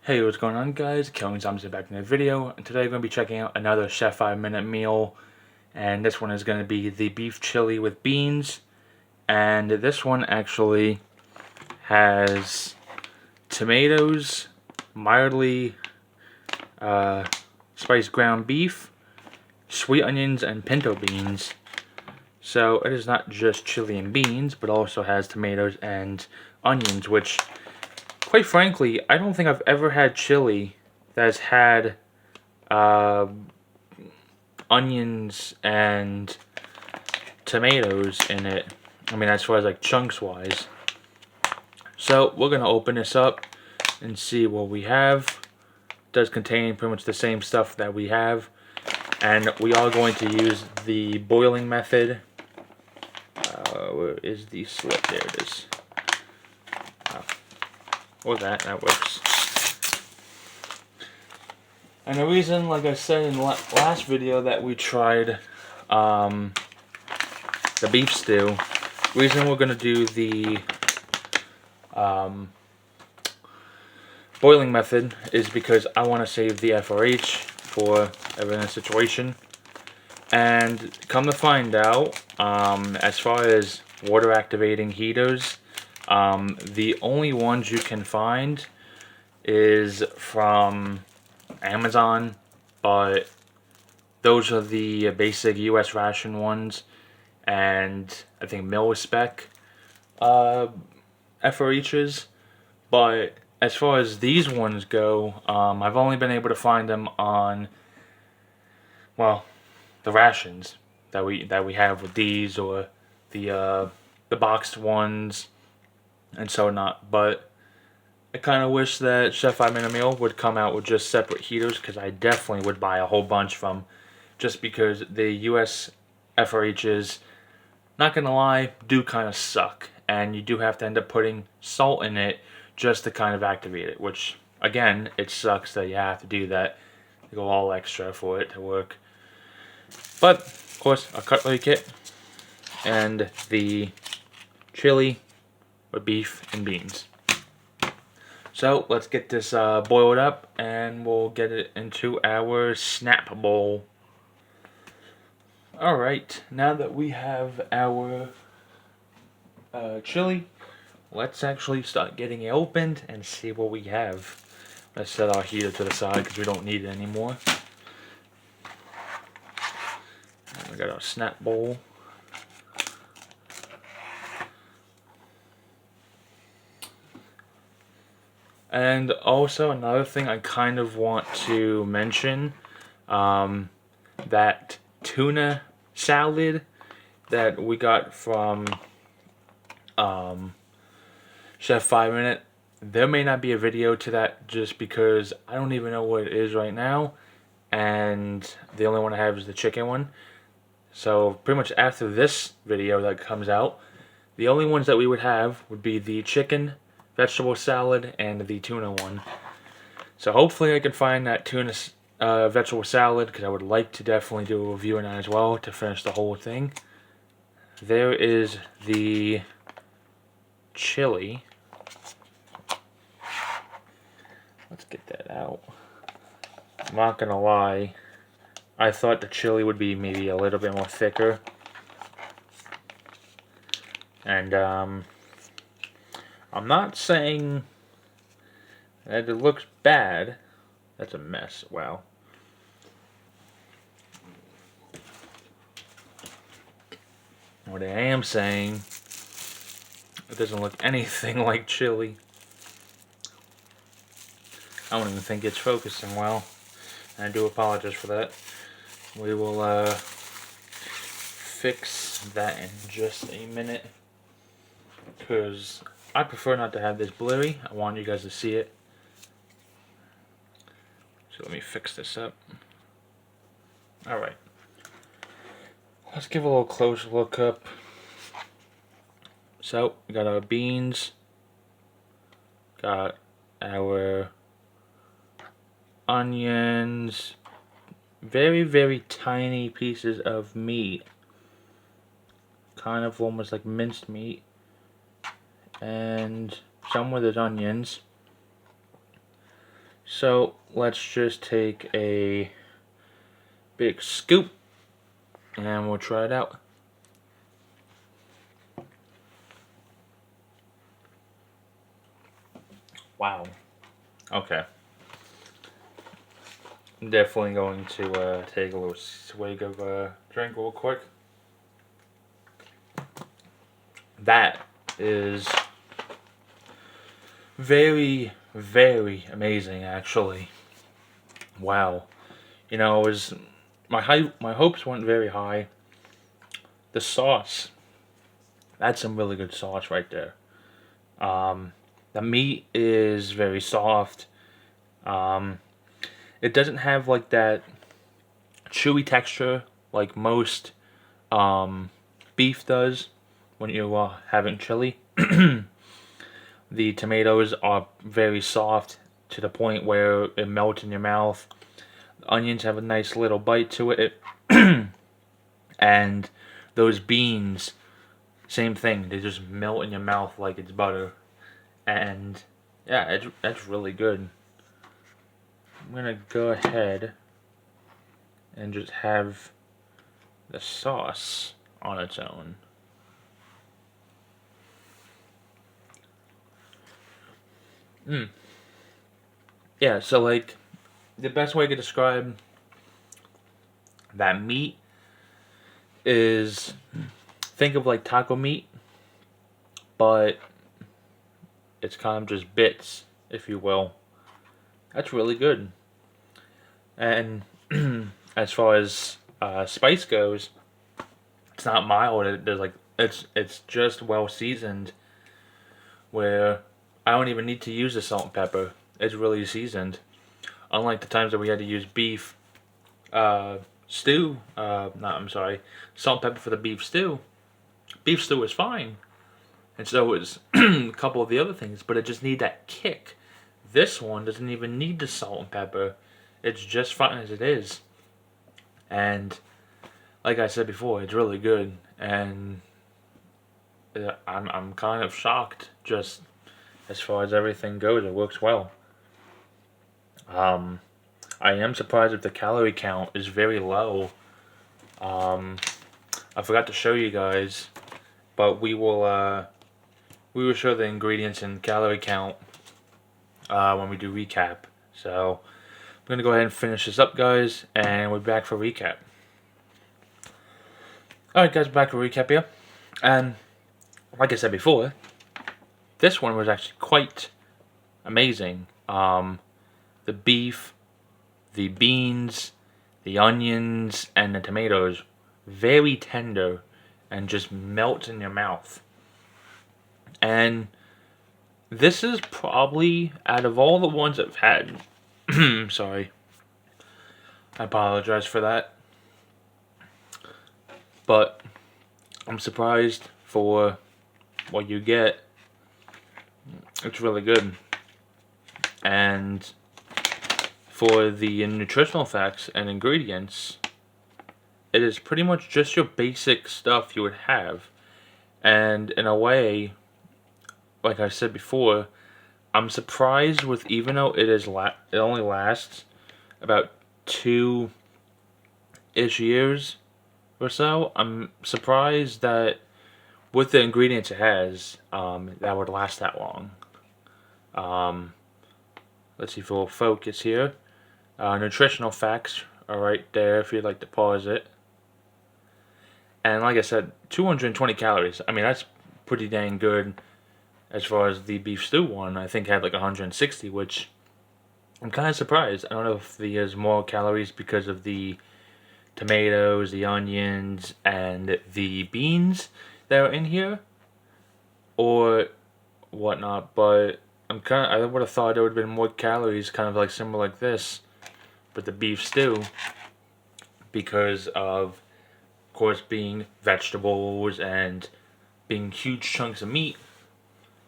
Hey, what's going on, guys? Killing Zombies back in the video, and today we're going to be checking out another Chef 5-minute meal, and this one is going to be the beef chili with beans, and this one actually has tomatoes, mildly spiced ground beef, sweet onions, and pinto beans. So it is not just chili and beans, but also has tomatoes and onions, which, quite frankly, I don't think I've ever had chili that's had uh, onions and tomatoes in it. I mean, as far as like chunks wise. So we're gonna open this up and see what we have. It does contain pretty much the same stuff that we have, and we are going to use the boiling method. Where is the slit? There it is. Or that works. And the reason, like I said in the last video, that we tried the beef stew, the reason we're going to do the boiling method is because I want to save the FRH for every situation. And come to find out, as far as water activating heaters, the only ones you can find is from Amazon, but those are the basic US ration ones, and I think mil-spec FRHs. But as far as these ones go, I've only been able to find them on, well, the rations that we have with these, or the boxed ones and so not. But I kind of wish that Chef 5-minute meal would come out with just separate heaters, because I definitely would buy a whole bunch from, just because the US FRHs, not gonna lie, do kind of suck, and you do have to end up putting salt in it just to kind of activate it, which, again, it sucks that you have to do that. You go all extra for it to work. But, of course, a cutlery kit and the chili with beef and beans. So let's get this boiled up, and we'll get it into our snap bowl. Alright, now that we have our chili, let's actually start getting it opened and see what we have. Let's set our heater to the side because we don't need it anymore. And we got our snap bowl. And also another thing I kind of want to mention, that tuna salad that we got from Chef 5-minute. There may not be a video to that just because I don't even know what it is right now, and the only one I have is the chicken one. So pretty much after this video that comes out, the only ones that we would have would be the chicken, vegetable salad, and the tuna one. So hopefully I can find that tuna vegetable salad, because I would like to definitely do a review on that as well to finish the whole thing. There is the chili. Let's get that out. I'm not gonna lie, I thought the chili would be maybe a little bit more thicker. And I'm not saying that it looks bad. That's a mess. Wow. What I am saying, it doesn't look anything like chili. I don't even think it's focusing well. I do apologize for that. We will fix that in just a minute, because I prefer not to have this blurry. I want you guys to see it. So let me fix this up. Alright. Let's give a little closer look up. So, we got our beans. Got our onions. Very, very tiny pieces of meat. Kind of almost like minced meat. And some where there's onions. So let's just take a big scoop and we'll try it out. Wow. Okay. I'm definitely going to take a little swig of drink real quick. That is very, very amazing, actually. Wow. You know, it was my hopes weren't very high. The sauce, that's some really good sauce right there. The meat is very soft. Um, it doesn't have like that chewy texture like most beef does when you're having chili. The tomatoes are very soft to the point where it melts in your mouth. The onions have a nice little bite to it. And those beans, same thing. They just melt in your mouth like it's butter. And yeah, that's really good. I'm gonna go ahead and just have the sauce on its own. Yeah, so like the best way to describe that meat is think of like taco meat, but it's kind of just bits, if you will. That's really good. And as far as spice goes, it's not mild. There's like it's just well seasoned. Where I don't even need to use the salt and pepper. It's really seasoned. Unlike the times that we had to use beef stew. I'm sorry, salt and pepper for the beef stew. Beef stew is fine, and so is a couple of the other things. But it just need that kick. This one doesn't even need the salt and pepper. It's just fine as it is. And like I said before, it's really good. And I'm kind of shocked just as far as everything goes. It works well. I am surprised if the calorie count is very low. I forgot to show you guys, but we will show the ingredients and calorie count when we do recap. So I'm gonna go ahead and finish this up, guys, and we're back for recap. Alright guys, back for recap here. And like I said before, this one was actually quite amazing. The beef, the beans, the onions, and the tomatoes, very tender and just melt in your mouth. And this is probably, out of all the ones I've had, sorry, I apologize for that. But I'm surprised for what you get. It's really good. And for the nutritional facts and ingredients, it is pretty much just your basic stuff you would have. And in a way, like I said before, I'm surprised with, even though it only lasts about 2-ish years or so, I'm surprised that with the ingredients it has, that would last that long. Let's see if we'll focus here. Nutritional facts are right there if you'd like to pause it. And like I said, 220 calories. I mean, that's pretty dang good. As far as the beef stew one, I think had like 160, which I'm kind of surprised. I don't know if there's more calories because of the tomatoes, the onions, and the beans that are in here, or whatnot. But I would have thought there would have been more calories, kind of like similar like this, but the beef stew, because of course being vegetables and being huge chunks of meat.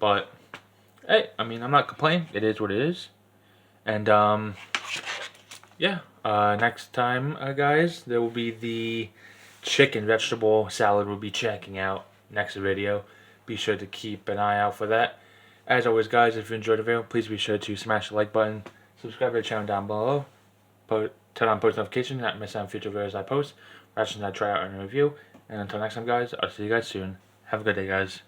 But hey, I mean, I'm not complaining. It is what it is. And yeah, next time, guys, there will be the chicken vegetable salad we'll be checking out next video. Be sure to keep an eye out for that. As always, guys, if you enjoyed the video, please be sure to smash the like button, Subscribe to the channel down below. Turn on post notifications so that miss out on future videos I post, rations I try out and review. And until next time, guys, I'll see you guys soon. Have a good day, guys.